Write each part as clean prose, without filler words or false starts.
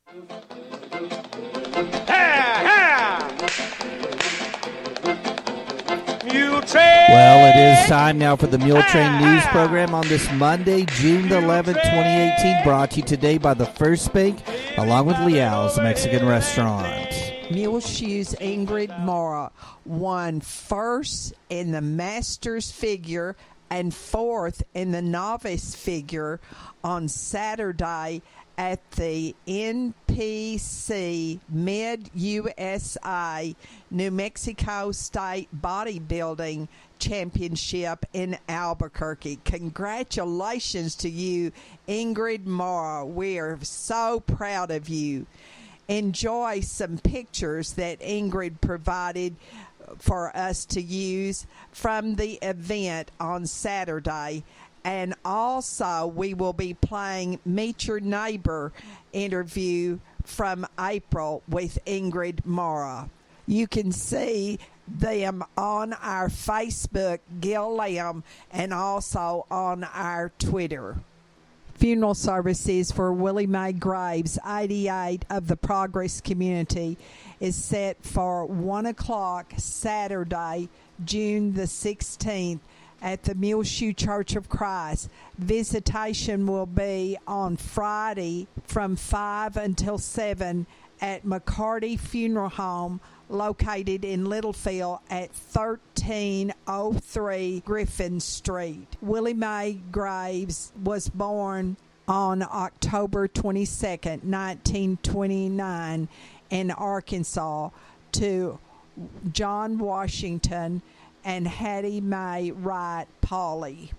Muletrain! Well, it is time now for the Muletrain News Program on this Monday, June the 11th, 2018, brought to you today by the First Bank, along with Liao's Mexican Restaurant. Muleshoe's Ingrid Mora won first in the Masters figure and fourth in the novice figure on Saturday at the NPC Mid-USA New Mexico State Bodybuilding Championship in Albuquerque. Congratulations to you, Ingrid Mora. We are so proud of you. Enjoy some pictures that Ingrid provided for us to use from the event on Saturday. And also, we will be playing Meet Your Neighbor interview from April with Ingrid Mora. You can see them on our Facebook, Gil Lamb, and also on our Twitter. Funeral services for Willie Mae Graves, 88 of the Progress Community, is set for 1 o'clock Saturday, June the 16th, at the Muleshoe Church of Christ. Visitation will be on Friday from 5 until 7 at McCarty Funeral Home, located in Littlefield at 1303 Griffin Street. Willie Mae Graves was born on October 22nd, 1929 in Arkansas to John Washington and Hattie Mae Wright Pauley.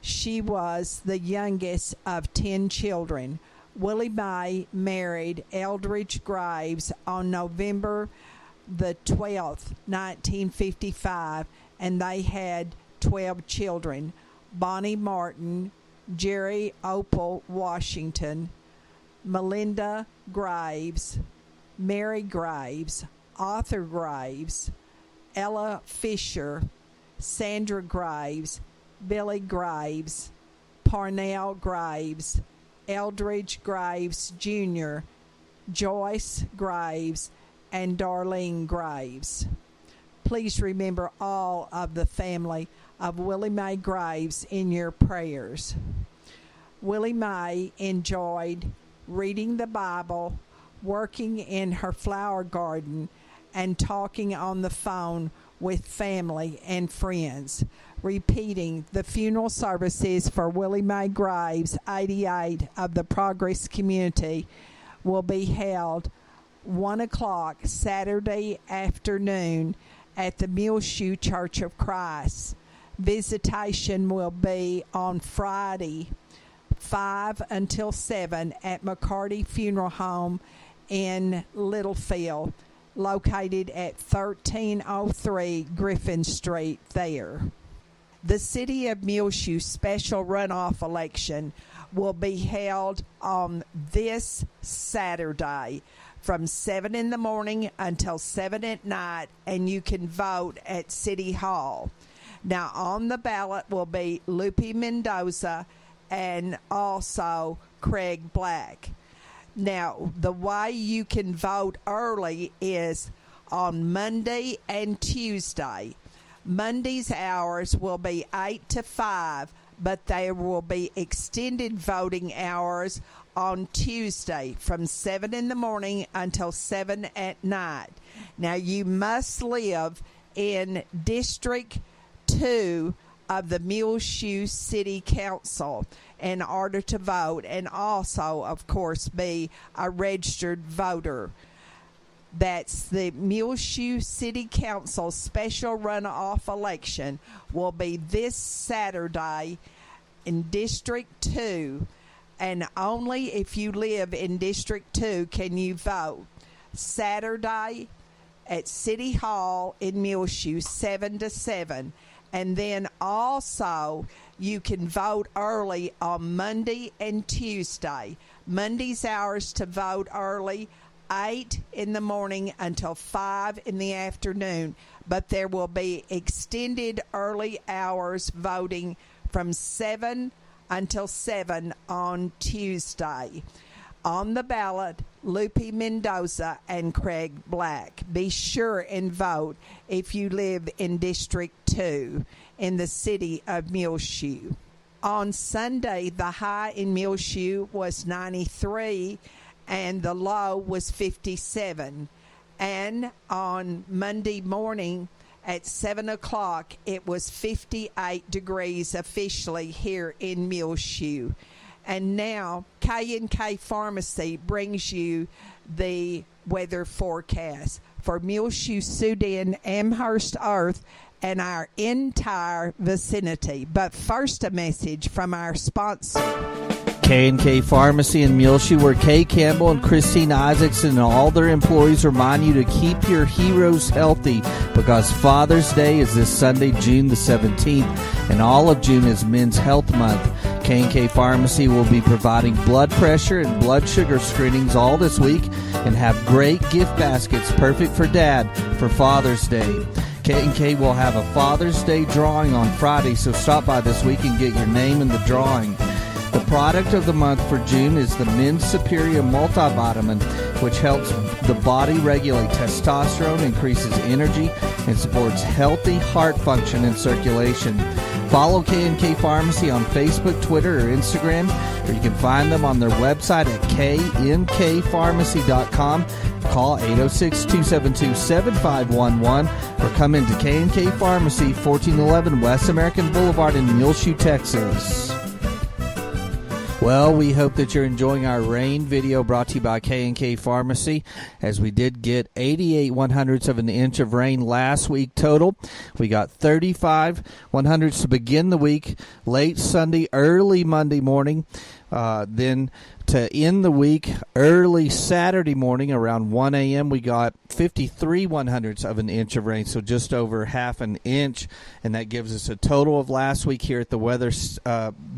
She was the youngest of 10 children. Willie Mae married Eldridge Graves on November the 12th, 1955, and they had 12 children: Bonnie Martin, Jerry Opal Washington, Melinda Graves, Mary Graves, Arthur Graves, Ella Fisher, Sandra Graves, Billy Graves, Parnell Graves, Eldridge Graves Jr., Joyce Graves, and Darlene Graves. Please remember all of the family of Willie Mae Graves in your prayers. Willie Mae enjoyed reading the Bible, working in her flower garden, and talking on the phone with family and friends. Repeating, the funeral services for Willie Mae Graves, 88 of the Progress Community, will be held 1 o'clock Saturday afternoon at the Muleshoe Church of Christ. Visitation will be on Friday, 5 until 7 at McCarty Funeral Home in Littlefield, located at 1303 Griffin Street there. The City of Muleshoe special runoff election will be held on this Saturday from 7 in the morning until 7 at night, and you can vote at City Hall. Now, on the ballot will be Lupe Mendoza and also Craig Black. Now, the way you can vote early is on Monday and Tuesday. Monday's hours will be 8 to 5, but there will be extended voting hours on Tuesday from 7 in the morning until 7 at night. Now, you must live in District 2 of the Muleshoe City Council in order to vote, and also, of course, be a registered voter. That's the Muleshoe City Council special runoff election will be this Saturday in District 2, and only if you live in District 2 can you vote. Saturday at City Hall in Muleshoe, 7 to 7. And then also you can vote early on Monday and Tuesday. Monday's hours to vote early, 8 in the morning until 5 in the afternoon. But there will be extended early hours voting from 7 until 7 on Tuesday. On the ballot, Lupe Mendoza and Craig Black. Be sure and vote if you live in District 2 in the city of Muleshoe. On Sunday, the high in Muleshoe was 93 and the low was 57. And on Monday morning at 7 o'clock, it was 58 degrees officially here in Muleshoe. And now, K&K Pharmacy brings you the weather forecast for Muleshoe, Sudan, Amherst, Earth, and our entire vicinity. But first, a message from our sponsor. K&K Pharmacy in Muleshoe, where Kay Campbell and Christine Isaacson and all their employees remind you to keep your heroes healthy, because Father's Day is this Sunday, June the 17th, and all of June is Men's Health Month. K&K Pharmacy will be providing blood pressure and blood sugar screenings all this week and have great gift baskets perfect for Dad for Father's Day. K&K will have a Father's Day drawing on Friday, so stop by this week and get your name in the drawing. The product of the month for June is the Men's Superior Multivitamin, which helps the body regulate testosterone, increases energy, and supports healthy heart function and circulation. Follow K&K Pharmacy on Facebook, Twitter, or Instagram, or you can find them on their website at knkpharmacy.com. Call 806-272-7511 or come into K&K Pharmacy, 1411 West American Boulevard in Muleshoe, Texas. Well, we hope that you're enjoying our rain video brought to you by K&K Pharmacy, as we did get 88 100ths of an inch of rain last week total. We got 35 100ths to begin the week, late Sunday, early Monday morning. Then to end the week, early Saturday morning around 1 a.m., we got 53 100ths of an inch of rain, so just over half an inch, and that gives us a total of last week here at the Weather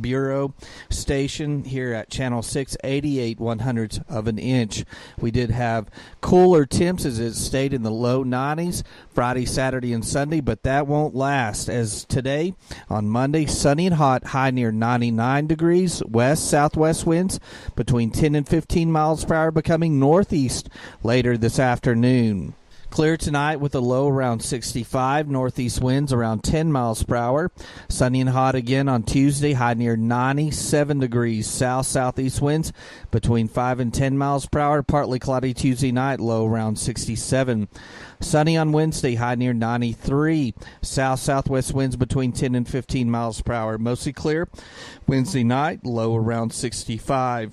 Bureau station here at Channel 6, 88 100ths of an inch. We did have cooler temps, as it stayed in the low 90s Friday, Saturday, and Sunday, but that won't last, as today on Monday, sunny and hot, high near 99 degrees, west-southwest winds between 10 and 15 miles per hour, becoming northeast later this afternoon. Clear tonight with a low around 65, northeast winds around 10 miles per hour. Sunny and hot again on Tuesday, high near 97 degrees, south-southeast winds between 5 and 10 miles per hour. Partly cloudy Tuesday night, low around 67. Sunny on Wednesday, high near 93. South-southwest winds between 10 and 15 miles per hour. Mostly clear Wednesday night, low around 65.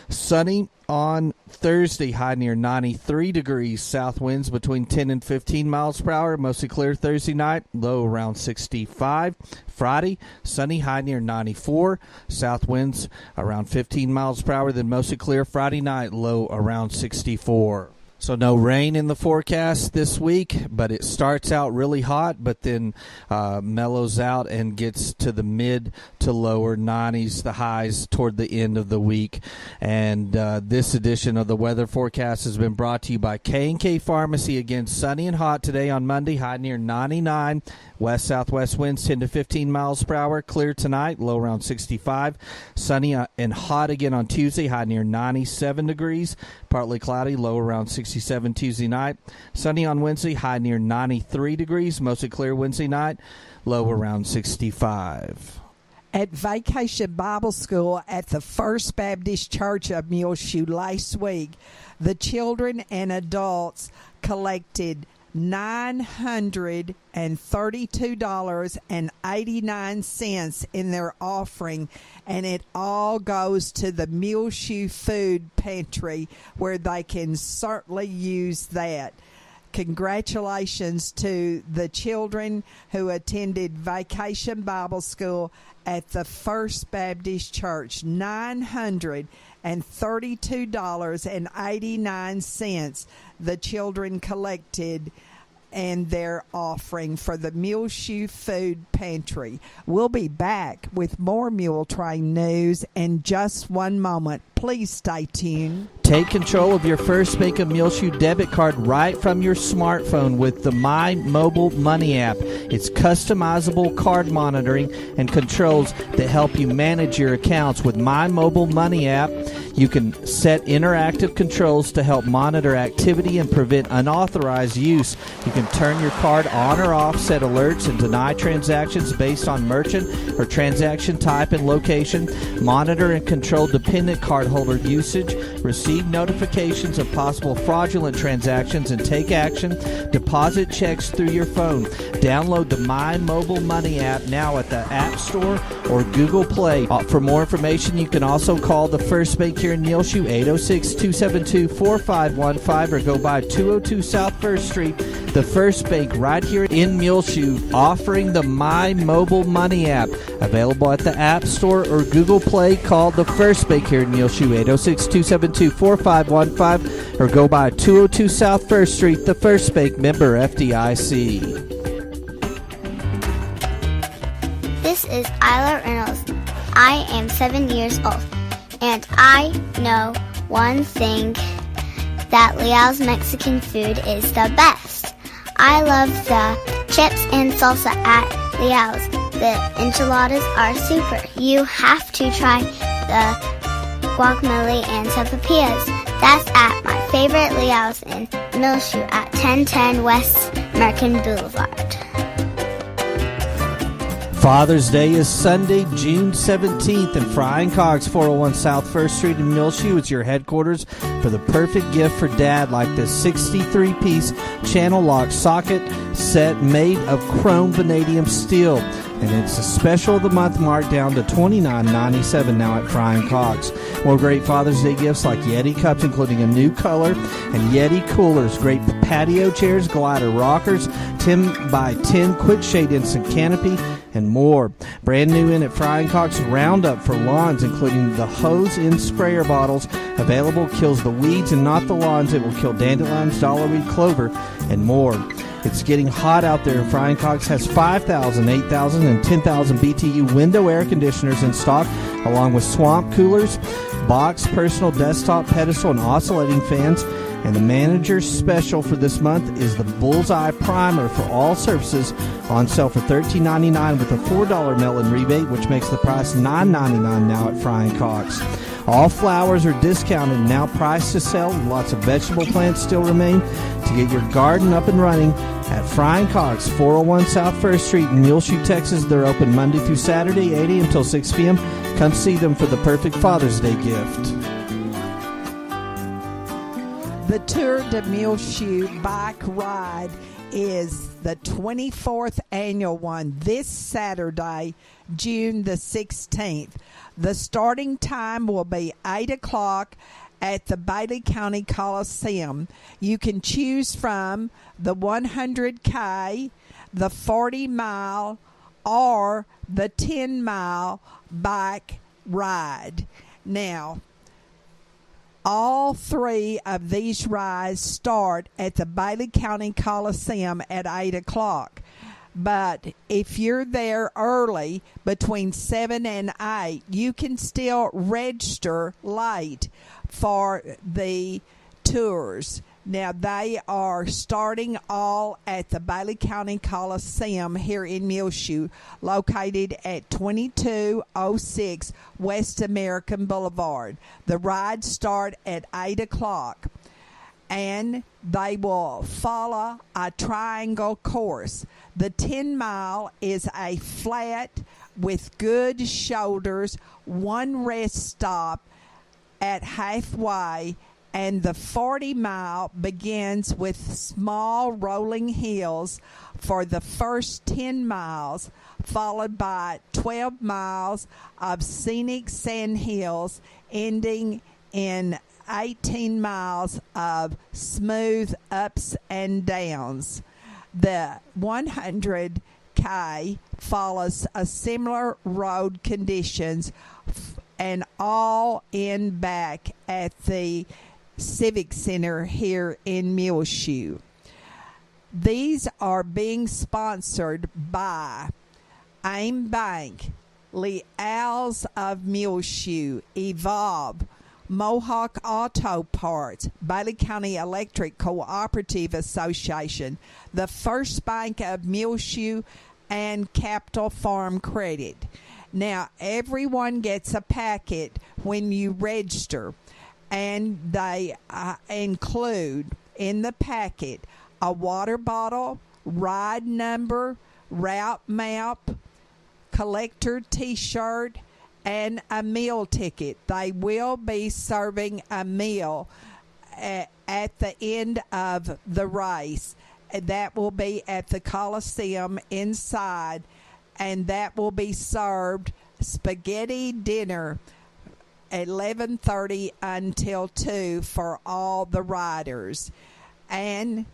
Sunny on Thursday, high near 93 degrees. South winds between 10 and 15 miles per hour. Mostly clear Thursday night, low around 65. Friday, sunny, high near 94. South winds around 15 miles per hour. Then mostly clear Friday night, low around 64. So no rain in the forecast this week, but it starts out really hot, but then mellows out and gets to the mid to lower 90s, the highs toward the end of the week. And this edition of the weather forecast has been brought to you by K&K Pharmacy. Again, sunny and hot today on Monday, high near 99. West-southwest winds 10 to 15 miles per hour. Clear tonight, low around 65. Sunny and hot again on Tuesday, high near 97 degrees. Partly cloudy, low around 67 Tuesday night. Sunny on Wednesday, high near 93 degrees. Mostly clear Wednesday night, low around 65. At Vacation Bible School at the First Baptist Church of Muleshoe last week, the children and adults collected $932.89 in their offering, and it all goes to the Muleshoe Food Pantry, where they can certainly use that. Congratulations to the children who attended Vacation Bible School at the First Baptist Church. $932.89 the children collected and their offering for the Muleshoe Food Pantry. We'll be back with more Muletrain news in just one moment. Please stay tuned. Take control of your First Bank of Muleshoe debit card right from your smartphone with the My Mobile Money app. It's customizable card monitoring and controls that help you manage your accounts. With My Mobile Money app, you can set interactive controls to help monitor activity and prevent unauthorized use. You can turn your card on or off, set alerts, and deny transactions based on merchant or transaction type and location, monitor and control dependent cardholder usage, receive notifications of possible fraudulent transactions, and take action, deposit checks through your phone. Download the My Mobile Money app now at the App Store or Google Play. For more information, you can also call the First Bank here in Muleshoe, 806-272-4515, or go by 202 South First Street. The First Bank right here in Muleshoe, offering the My Mobile Money app. Available at the App Store or Google Play. Call the First Bank here in Muleshoe, 806-272-4515, or go by 202 South First Street. The First Bank, member FDIC. This is Isla Reynolds. I am 7 years old, and I know one thing, that Leal's Mexican food is the best. I love the chips and salsa at Leal's. The enchiladas are super. You have to try the guacamole and sopapillas. That's at my favorite Leal's in Muleshoe at 1010 West American Boulevard. Father's Day is Sunday, June 17th, and Frying Cogs, 401 South First Street in Muleshoe. It's your headquarters for the perfect gift for Dad, like this 63-piece channel lock socket set made of chrome vanadium steel. And it's a special of the month marked down to $29.97 now at Frying Cogs. More great Father's Day gifts like Yeti cups, including a new color, and Yeti coolers, great patio chairs, glider rockers, 10x10 quick shade instant canopy, and more. Brand new in at Frying Cogs, Roundup for lawns, including the hose in sprayer bottles. Available, kills the weeds and not the lawns. It will kill dandelions, dollarweed, clover, and more. It's getting hot out there, and Frying Cogs has 5,000, 8,000, and 10,000 BTU window air conditioners in stock, along with swamp coolers, box, personal desktop, pedestal, and oscillating fans. And the manager's special for this month is the Bullseye Primer for all surfaces, on sale for $13.99 with a $4 mail-in rebate, which makes the price $9.99 now at Frying Cogs. All flowers are discounted and now priced to sell. Lots of vegetable plants still remain. To get your garden up and running at Frying Cogs, 401 South First Street in Muleshoe, Texas. They're open Monday through Saturday, 8 a.m. until 6 p.m. Come see them for the perfect Father's Day gift. The Tour de Muleshoe bike ride is the 24th annual one this Saturday, June the 16th. The starting time will be 8 o'clock at the Bailey County Coliseum. You can choose from the 100K, the 40-mile, or the 10-mile bike ride. Now, all three of these rides start at the Bailey County Coliseum at 8 o'clock. But if you're there early, between 7 and 8, you can still register late for the tours. Now, they are starting all at the Bailey County Coliseum here in Muleshoe, located at 2206 West American Boulevard. The rides start at 8 o'clock, and they will follow a triangle course. The 10-mile is a flat with good shoulders, one rest stop at halfway, and the 40-mile begins with small rolling hills for the first 10 miles, followed by 12 miles of scenic sand hills, ending in 18 miles of smooth ups and downs. The 100K follows a similar road conditions and all in back at the Civic Center here in Muleshoe. These are being sponsored by AIM Bank, Leal's of Muleshoe, Evolve, Mohawk Auto Parts, Bailey County Electric Cooperative Association, the First Bank of Muleshoe, and Capital Farm Credit. Now, everyone gets a packet when you register, and they include in the packet a water bottle, ride number, route map, collector t-shirt, and a meal ticket. They will be serving a meal at the end of the race. That will be at the Coliseum inside, and that will be served spaghetti dinner 11:30 until 2 for all the riders. And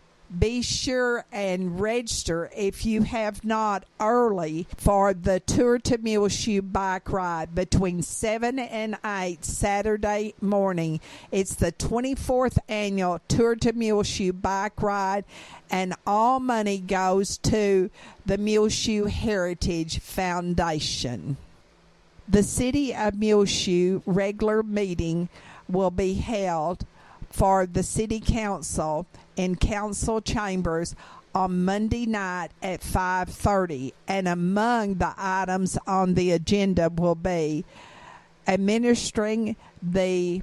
be sure and register if you have not early for the Tour to Muleshoe bike ride between 7 and 8 Saturday morning. It's the 24th annual Tour to Muleshoe bike ride, and all money goes to the Muleshoe Heritage Foundation. The City of Muleshoe regular meeting will be held for the City Council in Council Chambers on Monday night at 5:30, and among the items on the agenda will be administering the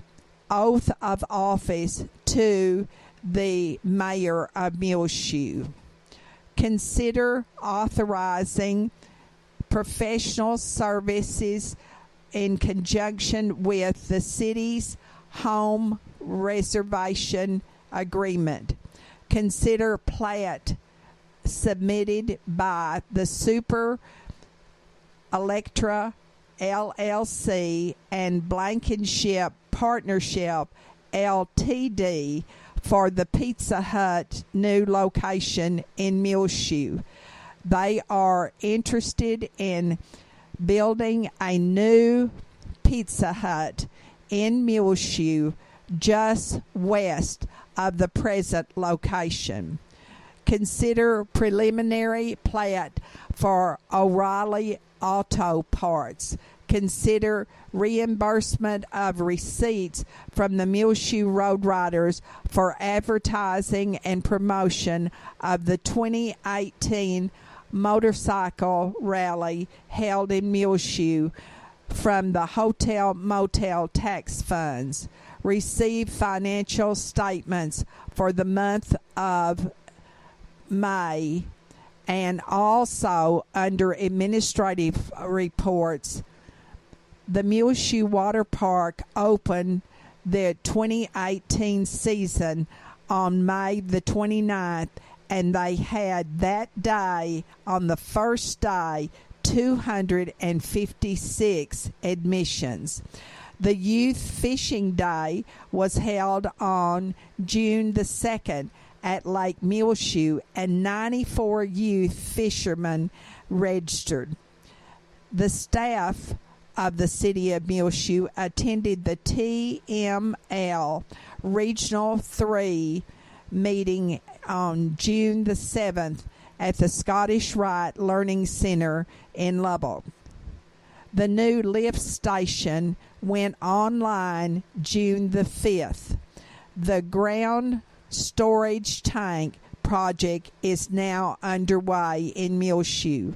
oath of office to the mayor of Muleshoe. Consider authorizing professional services in conjunction with the city's home reservation agreement. Consider plat submitted by the Super Electra LLC and Blankenship Partnership Ltd. For the Pizza Hut new location in Muleshoe. They are interested in building a new Pizza Hut in Muleshoe just west of the present location. Consider preliminary plat for O'Reilly Auto Parts. Consider reimbursement of receipts from the Muleshoe Road Riders for advertising and promotion of the 2018 motorcycle rally held in Muleshoe from the hotel motel tax funds. Receive financial statements for the month of May, and also under administrative reports, the Muleshoe Water Park opened the 2018 season on May the 29th, and they had that day, on the first day, 256 admissions. The Youth Fishing Day was held on June the 2nd at Lake Muleshoe, and 94 youth fishermen registered. The staff of the City of Muleshoe attended the TML Regional 3 meeting on June the 7th at the Scottish Rite Learning Center in Lubbock. The new lift station went online June the 5th. The ground storage tank project is now underway in Muleshoe.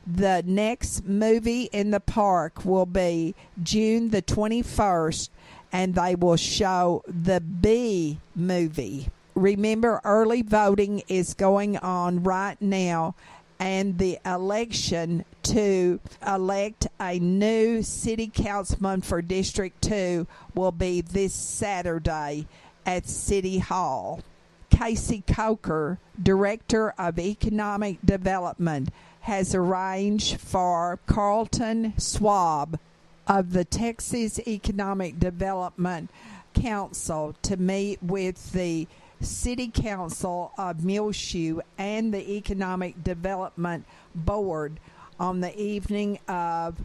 The next movie in the park will be June the 21st, and they will show the Bee movie. Remember, early voting is going on right now, and the election to elect a new city councilman for District 2 will be this Saturday at City Hall. Casey Coker, Director of Economic Development, has arranged for Carlton Swab of the Texas Economic Development Council to meet with the City Council of Muleshoe and the Economic Development Board on the evening of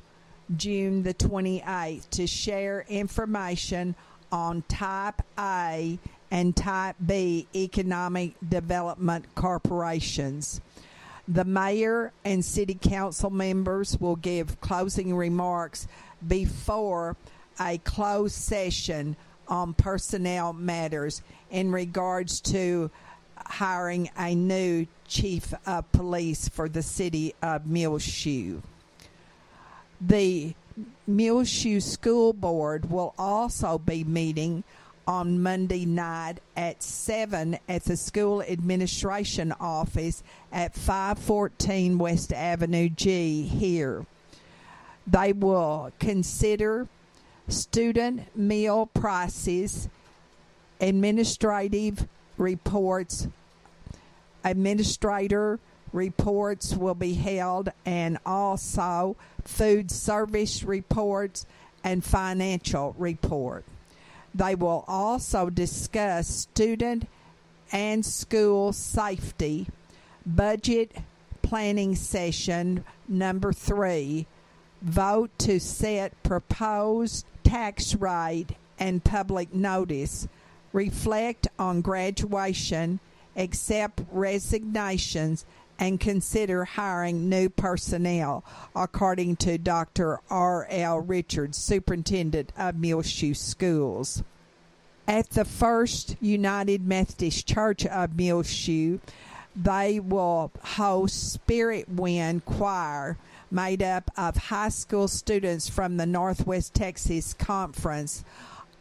June the 28th to share information on Type A and Type B economic development corporations. The mayor and city council members will give closing remarks before a closed session on personnel matters in regards to hiring a new chief of police for the city of Muleshoe. The Muleshoe School Board will also be meeting on Monday night at 7 at the school administration office at 514 West Avenue G here. They will consider student meal prices, administrator reports will be held, and also food service reports and financial report. They will also discuss student and school safety, budget planning session number 3, vote to set proposed tax rate and public notice, reflect on graduation, accept resignations, and consider hiring new personnel, according to Dr. R.L. Richards, Superintendent of Muleshoe Schools. At the First United Methodist Church of Muleshoe, they will host Spirit Wind Choir, made up of high school students from the Northwest Texas Conference,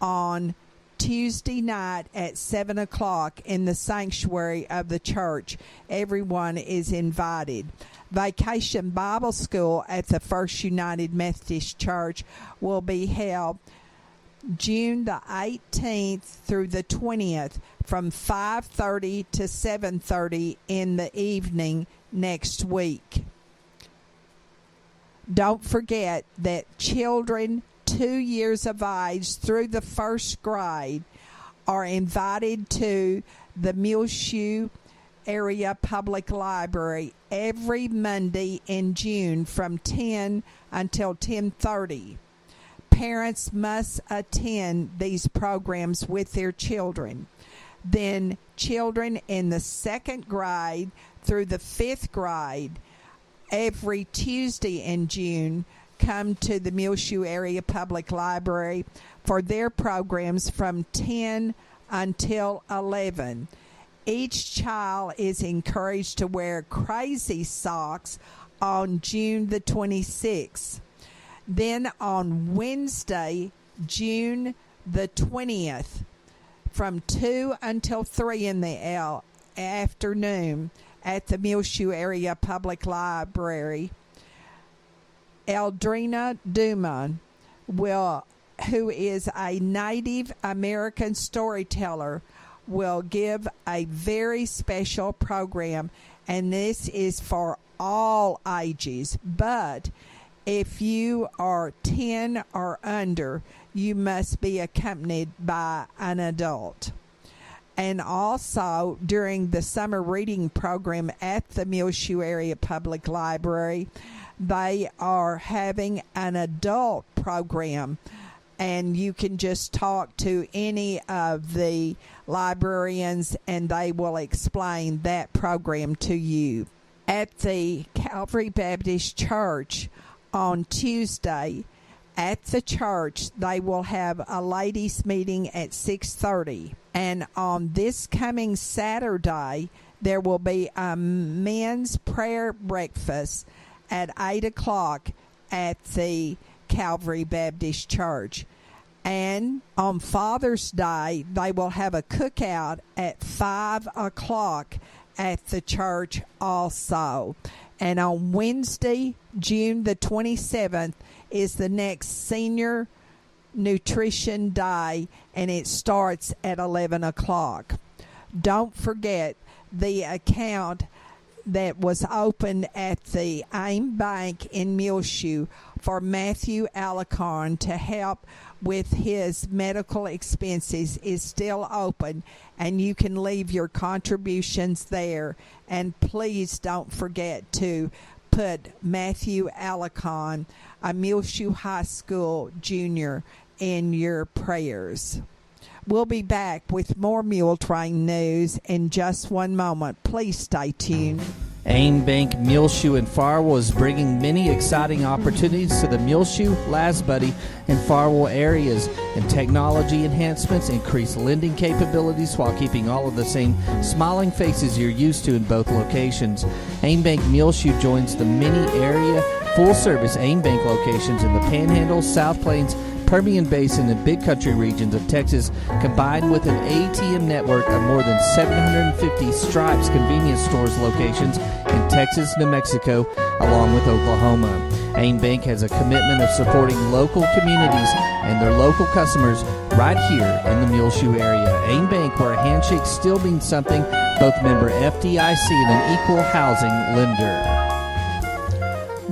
on Tuesday night at 7 o'clock in the sanctuary of the church. Everyone is invited. Vacation Bible School at the First United Methodist Church will be held June the 18th through the 20th from 5:30 to 7:30 in the evening next week. Don't forget that children 2 years of age through the first grade are invited to the Muleshoe Area Public Library every Monday in June from 10 until 10:30. Parents must attend these programs with their children. Then children in the 2nd grade through the 5th grade every Tuesday in June come to the Muleshoe Area Public Library for their programs from 10 until 11. Each child is encouraged to wear crazy socks on June the 26th. Then on Wednesday, June the 20th, from 2 until 3 in the afternoon at the Muleshoe Area Public Library, Eldrina Duman who is a Native American storyteller, will give a very special program, and this is for all ages. But if you are 10 or under, you must be accompanied by an adult. And also, during the summer reading program at the Muleshoe Area Public Library, they are having an adult program, and you can just talk to any of the librarians and they will explain that program to you. At the Calvary Baptist Church on Tuesday, at the church, they will have a ladies' meeting at 6:30. And on this coming Saturday, there will be a men's prayer breakfast at 8 o'clock at the Calvary Baptist Church. And on Father's Day, they will have a cookout at 5 o'clock at the church also. And on Wednesday, June the 27th, is the next Senior Nutrition Day, and it starts at 11 o'clock. Don't forget the account that was opened at the AIM Bank in Muleshoe for Matthew Alicorn to help with his medical expenses is still open, and you can leave your contributions there. And please don't forget to put Matthew Alicorn, a Muleshoe High School junior, in your prayers. We'll be back with more Muletrain news in just one moment. Please stay tuned. AIM Bank Muleshoe in Farwell is bringing many exciting opportunities to the Muleshoe, Lasbuddy, and Farwell areas, and technology enhancements increase lending capabilities while keeping all of the same smiling faces you're used to in both locations. AIM Bank Muleshoe joins the many area full-service AIM Bank locations in the Panhandle, South Plains, Permian Basin, and Big Country regions of Texas, combined with an ATM network of more than 750 Stripes convenience stores locations in Texas, New Mexico, along with Oklahoma. AIM Bank has a commitment of supporting local communities and their local customers right here in the Muleshoe area. AIM Bank, where a handshake still means something, both member FDIC and an equal housing lender.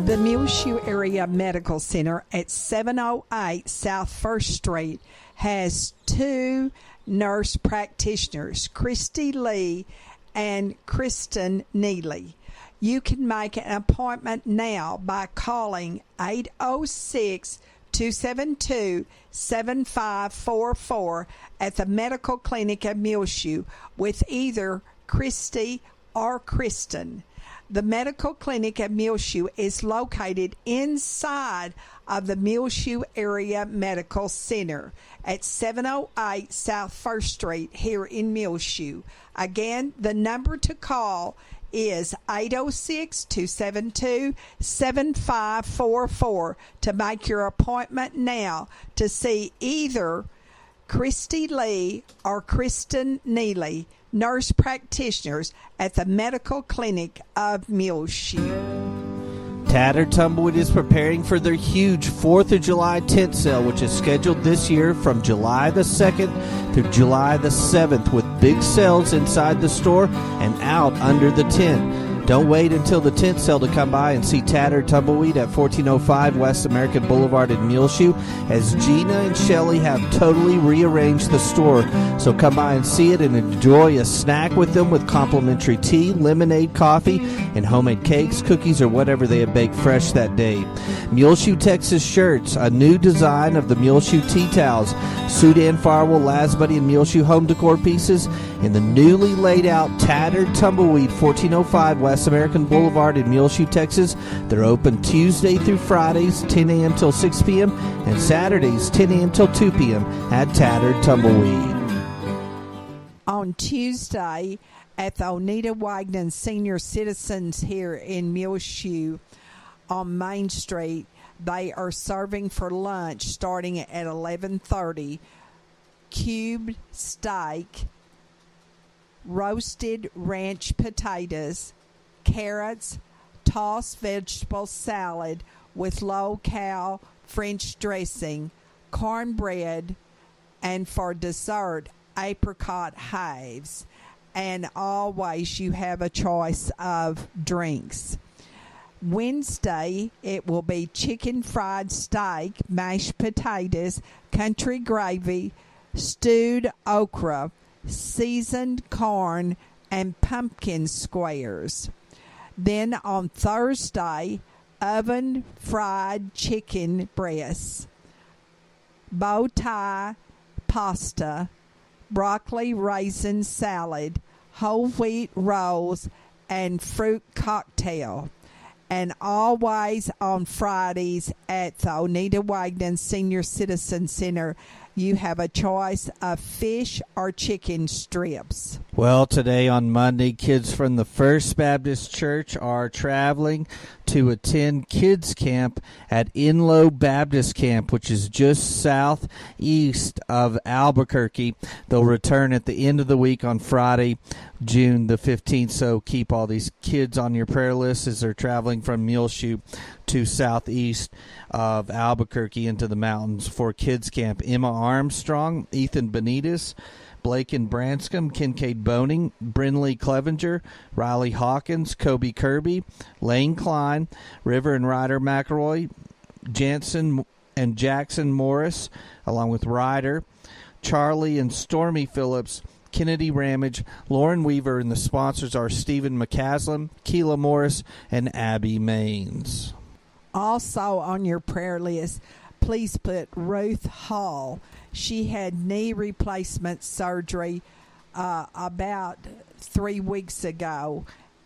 The Muleshoe Area Medical Center at 708 South 1st Street has 2 nurse practitioners, Christy Lee and Kristen Neely. You can make an appointment now by calling 806-272-7544 at the Medical Clinic at Muleshoe with either Christy or Kristen. The Medical Clinic at Muleshoe is located inside of the Muleshoe Area Medical Center at 708 South 1st Street here in Muleshoe. Again, the number to call is 806-272-7544 to make your appointment now to see either Christy Lee or Kristen Neely, nurse practitioners at the Medical Clinic of Muleshoe. Tattered Tumbleweed is preparing for their huge 4th of July tent sale, which is scheduled this year from July the 2nd through July the 7th, with big sales inside the store and out under the tent. Don't wait until the tent sale to come by and see Tattered Tumbleweed at 1405 West American Boulevard in Muleshoe, as Gina and Shelley have totally rearranged the store. So come by and see it and enjoy a snack with them with complimentary tea, lemonade, coffee, and homemade cakes, cookies, or whatever they have baked fresh that day. Muleshoe, Texas shirts, a new design of the Muleshoe tea towels, Sudan, Farwell, Lasbuddy, and Muleshoe home decor pieces, in the newly laid out Tattered Tumbleweed, 1405 West American Boulevard in Muleshoe, Texas. They're open Tuesday through Fridays, 10 a.m. till 6 p.m., and Saturdays, 10 a.m. till 2 p.m. at Tattered Tumbleweed. On Tuesday at the Oneida Wagner Senior Citizens here in Muleshoe on Main Street, they are serving for lunch starting at 11:30. Cubed steak, roasted ranch potatoes, carrots, tossed vegetable salad with low-cal French dressing, cornbread, and for dessert, apricot haves. And always you have a choice of drinks. Wednesday, it will be chicken fried steak, mashed potatoes, country gravy, stewed okra, seasoned corn, and pumpkin squares. Then on Thursday, oven fried chicken breasts, bow tie pasta, broccoli raisin salad, whole wheat rolls, and fruit cocktail. And always on Fridays at the Oneida Wagner Senior Citizen Center, you have a choice of fish or chicken strips. Well, today on Monday, kids from the First Baptist Church are traveling to attend kids camp at Inlow Baptist Camp, which is just southeast of Albuquerque. They'll return at the end of the week on Friday, June the 15th. So keep all these kids on your prayer list as they're traveling from Muleshoe to southeast of Albuquerque into the mountains for kids camp. Emma Armstrong, Ethan Benitez, Blake and Branscombe, Kincaid Boning, Brinley Clevenger, Riley Hawkins, Kobe Kirby, Lane Klein, River and Ryder McElroy, Jansen and Jackson Morris, along with Ryder, Charlie and Stormy Phillips, Kennedy Ramage, Lauren Weaver, and the sponsors are Stephen McCaslin, Keela Morris, and Abby Maines. Also on your prayer list, please put Ruth Hall. She had knee replacement surgery about 3 weeks ago,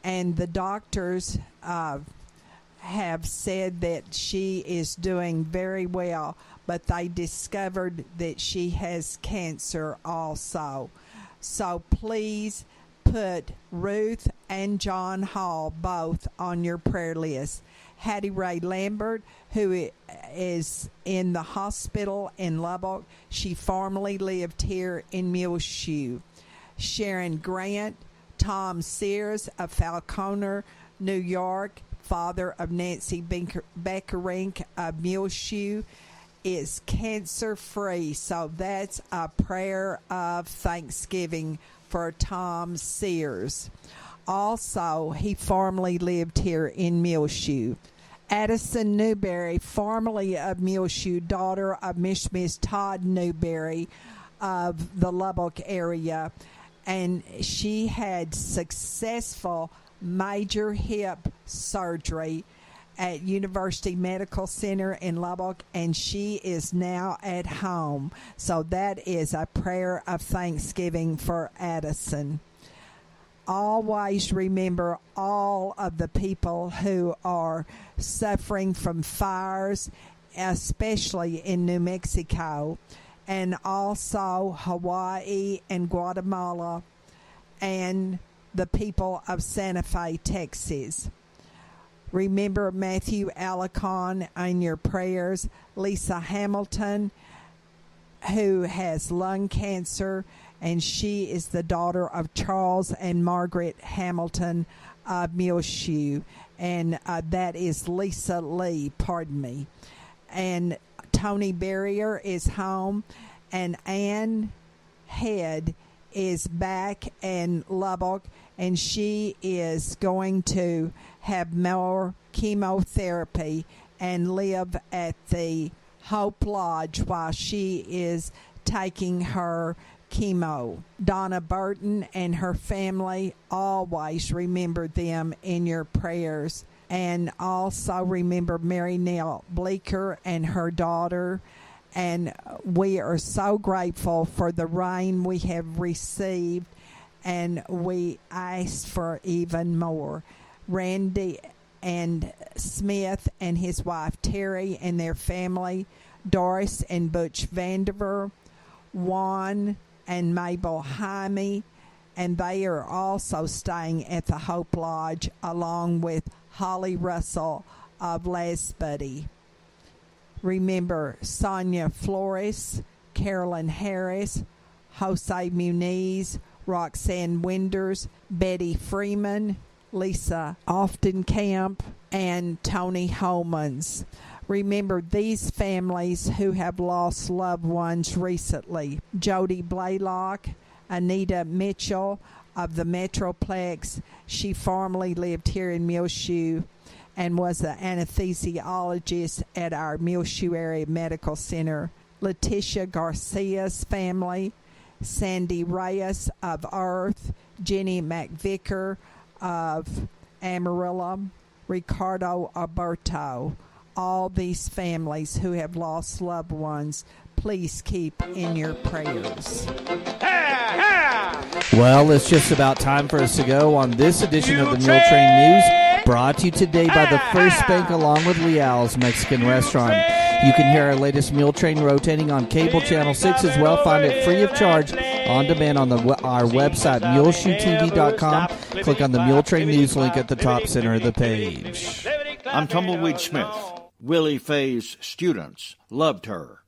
and the doctors have said that she is doing very well, but they discovered that she has cancer also. So please put Ruth and John Hall both on your prayer list. Hattie Ray Lambert, who is in the hospital in Lubbock, she formerly lived here in Muleshoe. Sharon Grant, Tom Sears of Falconer, New York, father of Nancy Beckerink of Muleshoe, is cancer-free. So that's a prayer of thanksgiving for Tom Sears. Also, he formerly lived here in Muleshoe. Addison Newberry, formerly of Muleshoe, daughter of Miss Todd Newberry of the Lubbock area, and she had successful major hip surgery at University Medical Center in Lubbock, and she is now at home. So that is a prayer of thanksgiving for Addison. Always remember all of the people who are suffering from fires, especially in New Mexico, and also Hawaii and Guatemala, and the people of Santa Fe, Texas. Remember Matthew Alicon in your prayers, Lisa Hamilton, who has lung cancer, and she is the daughter of Charles and Margaret Hamilton of Muleshoe, and that is Lisa Lee, pardon me. And Tony Barrier is home, and Ann Head is back in Lubbock, and she is going to have more chemotherapy and live at the Hope Lodge while she is taking her chemo. Donna Burton and her family, always remember them in your prayers. And also remember Mary Nell Bleeker and her daughter. And we are so grateful for the rain we have received, and we ask for even more. Randy and Smith and his wife Terry and their family, Doris and Butch Vandiver, Juan and Mabel Jaime, and they are also staying at the Hope Lodge along with Holly Russell of Lasbuddy. Remember Sonia Flores, Carolyn Harris, Jose Muniz, Roxanne Winders, Betty Freeman, Lisa Oftenkamp, and Tony Holmans. Remember these families who have lost loved ones recently. Jody Blaylock, Anita Mitchell of the Metroplex. She formerly lived here in Muleshoe and was the anesthesiologist at our Muleshoe Area Medical Center. Letitia Garcia's family. Sandy Reyes of Earth. Jenny McVicker of Amarillo. Ricardo Alberto. All these families who have lost loved ones, please keep in your prayers. Well, it's just about time for us to go on this edition of the Muletrain News, brought to you today by the First Bank along with Leal's Mexican Restaurant. You can hear our latest Muletrain rotating on cable channel 6 as well. Find it free of charge on demand on our website, muleshoetv.com. Click on the Muletrain News link at the top center of the page. I'm Tumbleweed Smith. Willie Faye's students loved her.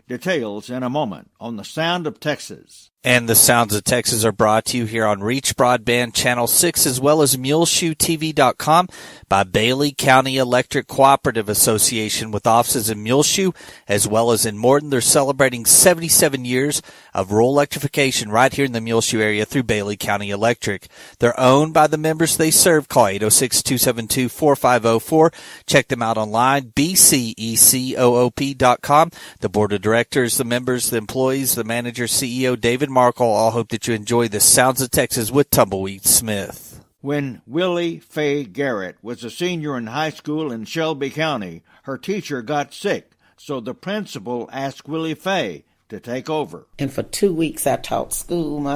Details in a moment on The Sound of Texas. And the Sounds of Texas are brought to you here on Reach Broadband Channel 6 as well as MuleshoeTV.com by Bailey County Electric Cooperative Association with offices in Muleshoe as well as in Morton. They're celebrating 77 years of rural electrification right here in the Muleshoe area through Bailey County Electric. They're owned by the members they serve. Call 806-272-4504. Check them out online, bcecoop.com. The board of directors, the members, the employees, the manager, CEO, David Markle, all hope that you enjoy the Sounds of Texas with Tumbleweed Smith. When Willie Faye Garrett was a senior in high school in Shelby County, her teacher got sick, so the principal asked Willie Faye to take over. And for 2 weeks I taught school. My